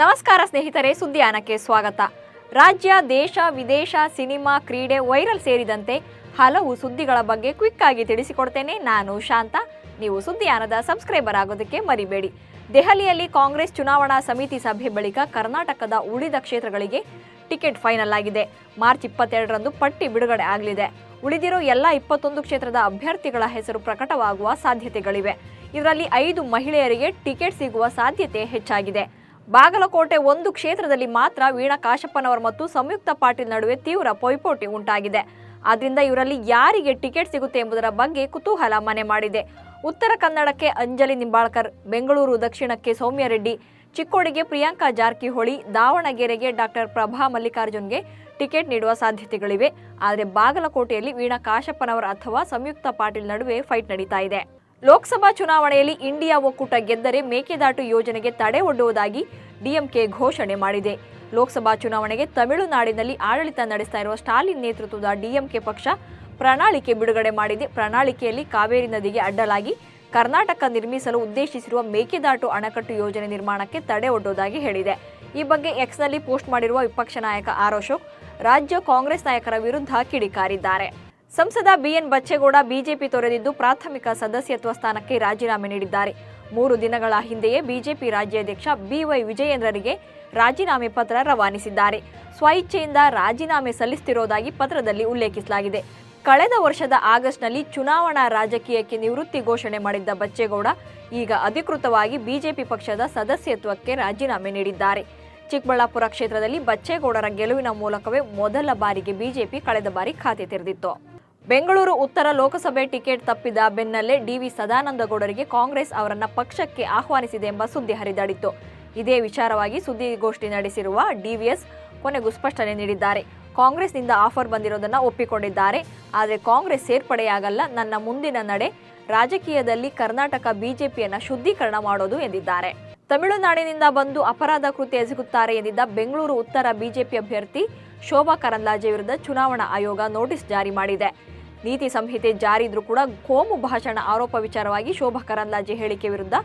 ನಮಸ್ಕಾರ ಸ್ನೇಹಿತರೆ, ಸುದ್ದಿಯಾನಕ್ಕೆ ಸ್ವಾಗತ. ರಾಜ್ಯ, ದೇಶ, ವಿದೇಶ, ಸಿನಿಮಾ, ಕ್ರೀಡೆ, ವೈರಲ್ ಸೇರಿದಂತೆ ಹಲವು ಸುದ್ದಿಗಳ ಬಗ್ಗೆ ಕ್ವಿಕ್ ಆಗಿ ತಿಳಿಸಿಕೊಡ್ತೇನೆ. ನಾನು ಶಾಂತ. ನೀವು ಸುದ್ದಿಯಾನದ ಸಬ್ಸ್ಕ್ರೈಬರ್ ಆಗೋದಕ್ಕೆ ಮರಿಬೇಡಿ. ದೆಹಲಿಯಲ್ಲಿ ಕಾಂಗ್ರೆಸ್ ಚುನಾವಣಾ ಸಮಿತಿ ಸಭೆ ಬಳಿಕ ಕರ್ನಾಟಕದ ಉಳಿದ ಕ್ಷೇತ್ರಗಳಿಗೆ ಟಿಕೆಟ್ ಫೈನಲ್ ಆಗಿದೆ. ಮಾರ್ಚ್ 22ರಂದು ಪಟ್ಟಿ ಬಿಡುಗಡೆ ಆಗಲಿದೆ. ಉಳಿದಿರೋ ಎಲ್ಲ 21 ಕ್ಷೇತ್ರದ ಅಭ್ಯರ್ಥಿಗಳ ಹೆಸರು ಪ್ರಕಟವಾಗುವ ಸಾಧ್ಯತೆಗಳಿವೆ. ಇದರಲ್ಲಿ 5 ಮಹಿಳೆಯರಿಗೆ ಟಿಕೆಟ್ ಸಿಗುವ ಸಾಧ್ಯತೆ ಹೆಚ್ಚಾಗಿದೆ. ಬಾಗಲಕೋಟೆ ಒಂದು ಕ್ಷೇತ್ರದಲ್ಲಿ ಮಾತ್ರ ವೀಣಾ ಕಾಶಪ್ಪನವರ್ ಮತ್ತು ಸಂಯುಕ್ತ ಪಾಟೀಲ್ ನಡುವೆ ತೀವ್ರ ಪೈಪೋಟಿ ಉಂಟಾಗಿದೆ. ಆದ್ದರಿಂದ ಇವರಲ್ಲಿ ಯಾರಿಗೆ ಟಿಕೆಟ್ ಸಿಗುತ್ತೆ ಎಂಬುದರ ಬಗ್ಗೆ ಕುತೂಹಲ ಮನೆ ಮಾಡಿದೆ. ಉತ್ತರ ಕನ್ನಡಕ್ಕೆ ಅಂಜಲಿ ನಿಂಬಾಳ್ಕರ್, ಬೆಂಗಳೂರು ದಕ್ಷಿಣಕ್ಕೆ ಸೌಮ್ಯ ರೆಡ್ಡಿ, ಚಿಕ್ಕೋಡಿಗೆ ಪ್ರಿಯಾಂಕಾ ಜಾರಕಿಹೊಳಿ, ದಾವಣಗೆರೆಗೆ ಡಾಕ್ಟರ್ ಪ್ರಭಾ ಮಲ್ಲಿಕಾರ್ಜುನ್ಗೆ ಟಿಕೆಟ್ ನೀಡುವ ಸಾಧ್ಯತೆಗಳಿವೆ. ಆದರೆ ಬಾಗಲಕೋಟೆಯಲ್ಲಿ ವೀಣಾ ಕಾಶಪ್ಪನವರ್ ಅಥವಾ ಸಂಯುಕ್ತ ಪಾಟೀಲ್ ನಡುವೆ ಫೈಟ್ ನಡೀತಾ ಇದೆ. ಲೋಕಸಭಾ ಚುನಾವಣೆಯಲ್ಲಿ ಇಂಡಿಯಾ ಒಕ್ಕೂಟ ಗೆದ್ದರೆ ಮೇಕೆದಾಟು ಯೋಜನೆಗೆ ತಡೆ ಒಡ್ಡುವುದಾಗಿ ಡಿಎಂಕೆ ಘೋಷಣೆ ಮಾಡಿದೆ. ಲೋಕಸಭಾ ಚುನಾವಣೆಗೆ ತಮಿಳುನಾಡಿನಲ್ಲಿ ಆಡಳಿತ ನಡೆಸ್ತಾ ಇರುವ ಸ್ಟಾಲಿನ್ ನೇತೃತ್ವದ ಡಿಎಂಕೆ ಪಕ್ಷ ಪ್ರಣಾಳಿಕೆ ಬಿಡುಗಡೆ ಮಾಡಿದೆ. ಪ್ರಣಾಳಿಕೆಯಲ್ಲಿ ಕಾವೇರಿ ನದಿಗೆ ಅಡ್ಡಲಾಗಿ ಕರ್ನಾಟಕ ನಿರ್ಮಿಸಲು ಉದ್ದೇಶಿಸಿರುವ ಮೇಕೆದಾಟು ಅಣೆಕಟ್ಟು ಯೋಜನೆ ನಿರ್ಮಾಣಕ್ಕೆ ತಡೆ ಒಡ್ಡುವುದಾಗಿ ಹೇಳಿದೆ. ಈ ಬಗ್ಗೆ ಎಕ್ಸ್ನಲ್ಲಿ ಪೋಸ್ಟ್ ಮಾಡಿರುವ ವಿಪಕ್ಷ ನಾಯಕ ಆರ್ ಅಶೋಕ್ ರಾಜ್ಯ ಕಾಂಗ್ರೆಸ್ ನಾಯಕರ ವಿರುದ್ಧ ಕಿಡಿಕಾರಿದ್ದಾರೆ. ಸಂಸದ ಬಿಎನ್ ಬಚ್ಚೇಗೌಡ ಬಿಜೆಪಿ ತೊರೆದಿದ್ದು ಪ್ರಾಥಮಿಕ ಸದಸ್ಯತ್ವ ಸ್ಥಾನಕ್ಕೆ ರಾಜೀನಾಮೆ ನೀಡಿದ್ದಾರೆ. 3 ದಿನಗಳ ಹಿಂದೆಯೇ ಬಿಜೆಪಿ ರಾಜ್ಯಾಧ್ಯಕ್ಷ ಬಿವೈ ವಿಜಯೇಂದ್ರರಿಗೆ ರಾಜೀನಾಮೆ ಪತ್ರ ರವಾನಿಸಿದ್ದಾರೆ. ಸ್ವಇಚ್ಛೆಯಿಂದ ರಾಜೀನಾಮೆ ಸಲ್ಲಿಸುತ್ತಿರುವುದಾಗಿ ಪತ್ರದಲ್ಲಿ ಉಲ್ಲೇಖಿಸಲಾಗಿದೆ. ಕಳೆದ ವರ್ಷದ ಆಗಸ್ಟ್ನಲ್ಲಿ ಚುನಾವಣಾ ರಾಜಕೀಯಕ್ಕೆ ನಿವೃತ್ತಿ ಘೋಷಣೆ ಮಾಡಿದ್ದ ಬಚ್ಚೇಗೌಡ ಈಗ ಅಧಿಕೃತವಾಗಿ ಬಿಜೆಪಿ ಪಕ್ಷದ ಸದಸ್ಯತ್ವಕ್ಕೆ ರಾಜೀನಾಮೆ ನೀಡಿದ್ದಾರೆ. ಚಿಕ್ಕಬಳ್ಳಾಪುರ ಕ್ಷೇತ್ರದಲ್ಲಿ ಬಚ್ಚೇಗೌಡರ ಗೆಲುವಿನ ಮೂಲಕವೇ ಮೊದಲ ಬಾರಿಗೆ ಬಿಜೆಪಿ ಕಳೆದ ಬಾರಿ ಖಾತೆ ತೆರೆದಿತ್ತು. ಬೆಂಗಳೂರು ಉತ್ತರ ಲೋಕಸಭೆ ಟಿಕೆಟ್ ತಪ್ಪಿದ ಬೆನ್ನಲ್ಲೇ ಡಿವಿ ಸದಾನಂದಗೌಡರಿಗೆ ಕಾಂಗ್ರೆಸ್ ಅವರನ್ನ ಪಕ್ಷಕ್ಕೆ ಆಹ್ವಾನಿಸಿದೆ ಎಂಬ ಸುದ್ದಿ ಹರಿದಾಡಿತ್ತು. ಇದೇ ವಿಚಾರವಾಗಿ ಸುದ್ದಿಗೋಷ್ಠಿ ನಡೆಸಿರುವ ಡಿವಿಎಸ್ ಕೊನೆಗೂ ಸ್ಪಷ್ಟನೆ ನೀಡಿದ್ದಾರೆ. ಕಾಂಗ್ರೆಸ್ನಿಂದ ಆಫರ್ ಬಂದಿರೋದನ್ನ ಒಪ್ಪಿಕೊಂಡಿದ್ದಾರೆ. ಆದರೆ ಕಾಂಗ್ರೆಸ್ ಸೇರ್ಪಡೆಯಾಗಲ್ಲ. ನನ್ನ ಮುಂದಿನ ನಡೆ ರಾಜಕೀಯದಲ್ಲಿ ಕರ್ನಾಟಕ ಬಿಜೆಪಿಯನ್ನ ಶುದ್ಧೀಕರಣ ಮಾಡೋದು ಎಂದಿದ್ದಾರೆ. ತಮಿಳುನಾಡಿನಿಂದ ಬಂದು ಅಪರಾಧ ಕೃತ್ಯ ಎಸಗುತ್ತಾರೆ ಎಂದಿದ್ದ ಬೆಂಗಳೂರು ಉತ್ತರ ಬಿಜೆಪಿ ಅಭ್ಯರ್ಥಿ ಶೋಭಾ ಕರಂದ್ಲಾಜೆ ವಿರುದ್ಧ ಚುನಾವಣಾ ಆಯೋಗ ನೋಟಿಸ್ ಜಾರಿ ಮಾಡಿದೆ. ನೀತಿ ಸಂಹಿತೆ ಜಾರಿ ಇದ್ರೂ ಕೂಡ ಕೋಮು ಭಾಷಣ ಆರೋಪ ವಿಚಾರವಾಗಿ ಶೋಭಾ ಕರಂದ್ಲಾಜೆ ಹೇಳಿಕೆ ವಿರುದ್ಧ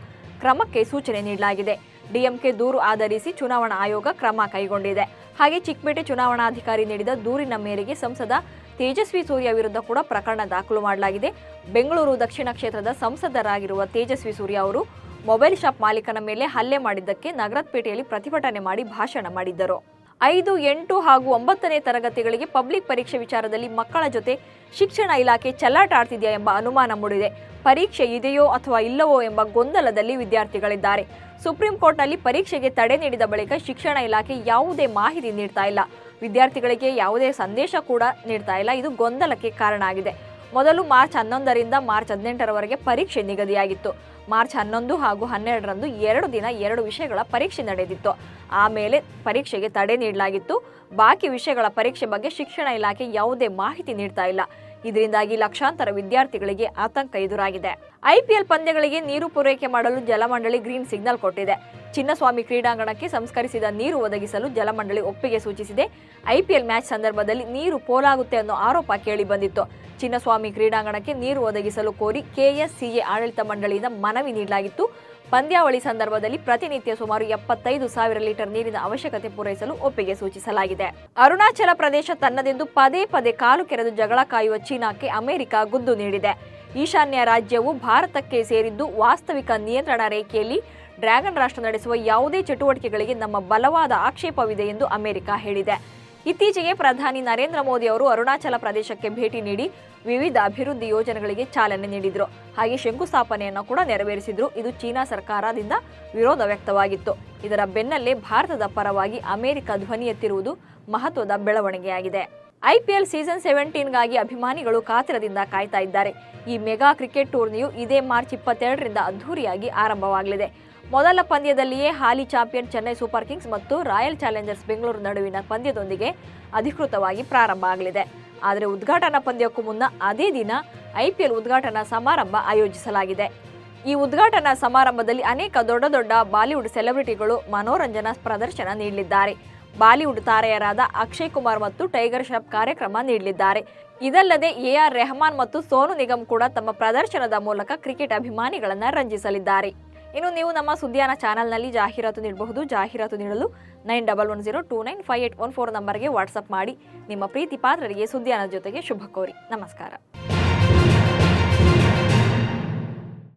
ಕ್ರಮಕ್ಕೆ ಸೂಚನೆ ನೀಡಲಾಗಿದೆ. ಡಿಎಂಕೆ ದೂರು ಆಧರಿಸಿ ಚುನಾವಣಾ ಆಯೋಗ ಕ್ರಮ ಕೈಗೊಂಡಿದೆ. ಹಾಗೆ ಚಿಕ್ಕಪೇಟೆ ಚುನಾವಣಾಧಿಕಾರಿ ನೀಡಿದ ದೂರಿನ ಮೇರೆಗೆ ಸಂಸದ ತೇಜಸ್ವಿ ಸೂರ್ಯ ವಿರುದ್ಧ ಕೂಡ ಪ್ರಕರಣ ದಾಖಲು ಮಾಡಲಾಗಿದೆ. ಬೆಂಗಳೂರು ದಕ್ಷಿಣ ಕ್ಷೇತ್ರದ ಸಂಸದರಾಗಿರುವ ತೇಜಸ್ವಿ ಸೂರ್ಯ ಅವರು ಮೊಬೈಲ್ ಶಾಪ್ ಮಾಲೀಕನ ಮೇಲೆ ಹಲ್ಲೆ ಮಾಡಿದ್ದಕ್ಕೆ ನಗರಪೇಟೆಯಲ್ಲಿ ಪ್ರತಿಭಟನೆ ಮಾಡಿ ಭಾಷಣ ಮಾಡಿದ್ದರು. 5, 8 ಹಾಗೂ 9ನೇ ತರಗತಿಗಳಿಗೆ ಪಬ್ಲಿಕ್ ಪರೀಕ್ಷೆ ವಿಚಾರದಲ್ಲಿ ಮಕ್ಕಳ ಜೊತೆ ಶಿಕ್ಷಣ ಇಲಾಖೆ ಚೆಲ್ಲಾಟ ಆಡ್ತಿದೆಯಾ ಎಂಬ ಅನುಮಾನ ಮೂಡಿದೆ. ಪರೀಕ್ಷೆ ಇದೆಯೋ ಅಥವಾ ಇಲ್ಲವೋ ಎಂಬ ಗೊಂದಲದಲ್ಲಿ ವಿದ್ಯಾರ್ಥಿಗಳಿದ್ದಾರೆ. ಸುಪ್ರೀಂ ಕೋರ್ಟ್ನಲ್ಲಿ ಪರೀಕ್ಷೆಗೆ ತಡೆ ನೀಡಿದ ಬಳಿಕ ಶಿಕ್ಷಣ ಇಲಾಖೆ ಯಾವುದೇ ಮಾಹಿತಿ ನೀಡ್ತಾ ಇಲ್ಲ. ವಿದ್ಯಾರ್ಥಿಗಳಿಗೆ ಯಾವುದೇ ಸಂದೇಶ ಕೂಡ ನೀಡ್ತಾ ಇಲ್ಲ. ಇದು ಗೊಂದಲಕ್ಕೆ ಕಾರಣ ಆಗಿದೆ. ಮೊದಲು ಮಾರ್ಚ್ 11ರಿಂದ ಮಾರ್ಚ್ 18ರವರೆಗೆ ಪರೀಕ್ಷೆ ನಿಗದಿಯಾಗಿತ್ತು. ಮಾರ್ಚ್ 11 ಹಾಗೂ 12ರಂದು 2 ದಿನ 2 ವಿಷಯಗಳ ಪರೀಕ್ಷೆ ನಡೆದಿತ್ತು. ಆಮೇಲೆ ಪರೀಕ್ಷೆಗೆ ತಡೆ ನೀಡಲಾಗಿತ್ತು. ಬಾಕಿ ವಿಷಯಗಳ ಪರೀಕ್ಷೆ ಬಗ್ಗೆ ಶಿಕ್ಷಣ ಇಲಾಖೆ ಯಾವುದೇ ಮಾಹಿತಿ ನೀಡ್ತಾ ಇಲ್ಲ. ಇದರಿಂದಾಗಿ ಲಕ್ಷಾಂತರ ವಿದ್ಯಾರ್ಥಿಗಳಿಗೆ ಆತಂಕ ಎದುರಾಗಿದೆ. ಐಪಿಎಲ್ ಪಂದ್ಯಗಳಿಗೆ ನೀರು ಪೂರೈಕೆ ಮಾಡಲು ಜಲಮಂಡಳಿ ಗ್ರೀನ್ ಸಿಗ್ನಲ್ ಕೊಟ್ಟಿದೆ. ಚಿನ್ನಸ್ವಾಮಿ ಕ್ರೀಡಾಂಗಣಕ್ಕೆ ಸಂಸ್ಕರಿಸಿದ ನೀರು ಒದಗಿಸಲು ಜಲಮಂಡಳಿ ಒಪ್ಪಿಗೆ ಸೂಚಿಸಿದೆ. ಐಪಿಎಲ್ ಮ್ಯಾಚ್ ಸಂದರ್ಭದಲ್ಲಿ ನೀರು ಪೋಲಾಗುತ್ತೆ ಅನ್ನೋ ಆರೋಪ ಕೇಳಿ ಬಂದಿತ್ತು. ಚಿನ್ನಸ್ವಾಮಿ ಕ್ರೀಡಾಂಗಣಕ್ಕೆ ನೀರು ಒದಗಿಸಲು ಕೋರಿ ಕೆಎಸ್ಸಿಎ ಆಡಳಿತ ಮಂಡಳಿಯಿಂದ ಮನವಿ ನೀಡಲಾಗಿತ್ತು. ಪಂದ್ಯಾವಳಿ ಸಂದರ್ಭದಲ್ಲಿ ಪ್ರತಿನಿತ್ಯ ಸುಮಾರು 75,000 ಲೀಟರ್ ನೀರಿನ ಅವಶ್ಯಕತೆ ಪೂರೈಸಲು ಒಪ್ಪಿಗೆ ಸೂಚಿಸಲಾಗಿದೆ. ಅರುಣಾಚಲ ಪ್ರದೇಶ ತನ್ನದೆಂದು ಪದೇ ಪದೇ ಕಾಲು ಕೆರೆದು ಜಗಳ ಕಾಯುವ ಚೀನಾಕ್ಕೆ ಅಮೆರಿಕ ಗುದ್ದು ನೀಡಿದೆ. ಈಶಾನ್ಯ ರಾಜ್ಯವು ಭಾರತಕ್ಕೆ ಸೇರಿದ್ದು ವಾಸ್ತವಿಕ ನಿಯಂತ್ರಣ ರೇಖೆಯಲ್ಲಿ ಡ್ರ್ಯಾಗನ್ ರಾಷ್ಟ್ರ ನಡೆಸುವ ಯಾವುದೇ ಚಟುವಟಿಕೆಗಳಿಗೆ ನಮ್ಮ ಬಲವಾದ ಆಕ್ಷೇಪವಿದೆ ಎಂದು ಅಮೆರಿಕ ಹೇಳಿದೆ. ಇತ್ತೀಚೆಗೆ ಪ್ರಧಾನಿ ನರೇಂದ್ರ ಮೋದಿ ಅವರು ಅರುಣಾಚಲ ಪ್ರದೇಶಕ್ಕೆ ಭೇಟಿ ನೀಡಿ ವಿವಿಧ ಅಭಿವೃದ್ಧಿ ಯೋಜನೆಗಳಿಗೆ ಚಾಲನೆ ನೀಡಿದ್ರು. ಹಾಗೆ ಶಂಕುಸ್ಥಾಪನೆಯನ್ನು ಕೂಡ ನೆರವೇರಿಸಿದ್ರು. ಇದು ಚೀನಾ ಸರ್ಕಾರದಿಂದ ವಿರೋಧ ವ್ಯಕ್ತವಾಗಿತ್ತು. ಇದರ ಬೆನ್ನಲ್ಲೇ ಭಾರತದ ಪರವಾಗಿ ಅಮೆರಿಕ ಧ್ವನಿ ಎತ್ತಿರುವುದು ಮಹತ್ವದ ಬೆಳವಣಿಗೆಯಾಗಿದೆ. ಐಪಿಎಲ್ ಸೀಸನ್ 17ಗಾಗಿ ಅಭಿಮಾನಿಗಳು ಕಾತರದಿಂದ ಕಾಯ್ತಾ ಇದ್ದಾರೆ. ಈ ಮೆಗಾ ಕ್ರಿಕೆಟ್ ಟೂರ್ನಿಯು ಇದೇ ಮಾರ್ಚ್ 22ರಿಂದ ಅದ್ಧೂರಿಯಾಗಿ ಆರಂಭವಾಗಲಿದೆ. ಮೊದಲ ಪಂದ್ಯದಲ್ಲಿಯೇ ಹಾಲಿ ಚಾಂಪಿಯನ್ ಚೆನ್ನೈ ಸೂಪರ್ ಕಿಂಗ್ಸ್ ಮತ್ತು ರಾಯಲ್ ಚಾಲೆಂಜರ್ಸ್ ಬೆಂಗಳೂರು ನಡುವಿನ ಪಂದ್ಯದೊಂದಿಗೆ ಅಧಿಕೃತವಾಗಿ ಪ್ರಾರಂಭ ಆಗಲಿದೆ. ಆದರೆ ಉದ್ಘಾಟನಾ ಪಂದ್ಯಕ್ಕೂ ಮುನ್ನ ಅದೇ ದಿನ ಐಪಿಎಲ್ ಉದ್ಘಾಟನಾ ಸಮಾರಂಭ ಆಯೋಜಿಸಲಾಗಿದೆ. ಈ ಉದ್ಘಾಟನಾ ಸಮಾರಂಭದಲ್ಲಿ ಅನೇಕ ದೊಡ್ಡ ಬಾಲಿವುಡ್ ಸೆಲೆಬ್ರಿಟಿಗಳು ಮನೋರಂಜನಾ ಪ್ರದರ್ಶನ ನೀಡಲಿದ್ದಾರೆ. ಬಾಲಿವುಡ್ ತಾರೆಯರಾದ ಅಕ್ಷಯ್ ಕುಮಾರ್ ಮತ್ತು ಟೈಗರ್ ಶ್ರಾಫ್ ಕಾರ್ಯಕ್ರಮ ನೀಡಲಿದ್ದಾರೆ. ಇದಲ್ಲದೆ ಎಆರ್ ರೆಹಮಾನ್ ಮತ್ತು ಸೋನು ನಿಗಮ್ ಕೂಡ ತಮ್ಮ ಪ್ರದರ್ಶನದ ಮೂಲಕ ಕ್ರಿಕೆಟ್ ಅಭಿಮಾನಿಗಳನ್ನು ರಂಜಿಸಲಿದ್ದಾರೆ. ಇನ್ನು ನೀವು ನಮ್ಮ ಸುದ್ದಿಯಾನ ಚಾನಲ್ನಲ್ಲಿ ಜಾಹೀರಾತು ನೀಡಬಹುದು. ಜಾಹೀರಾತು ನೀಡಲು 9110295814 ನಂಬರ್ಗೆ ವಾಟ್ಸಪ್ ಮಾಡಿ ನಿಮ್ಮ ಪ್ರೀತಿ ಪಾತ್ರರಿಗೆ ಸುದ್ದಿಯಾನದ ಜೊತೆಗೆ ಶುಭ ಕೋರಿ. ನಮಸ್ಕಾರ.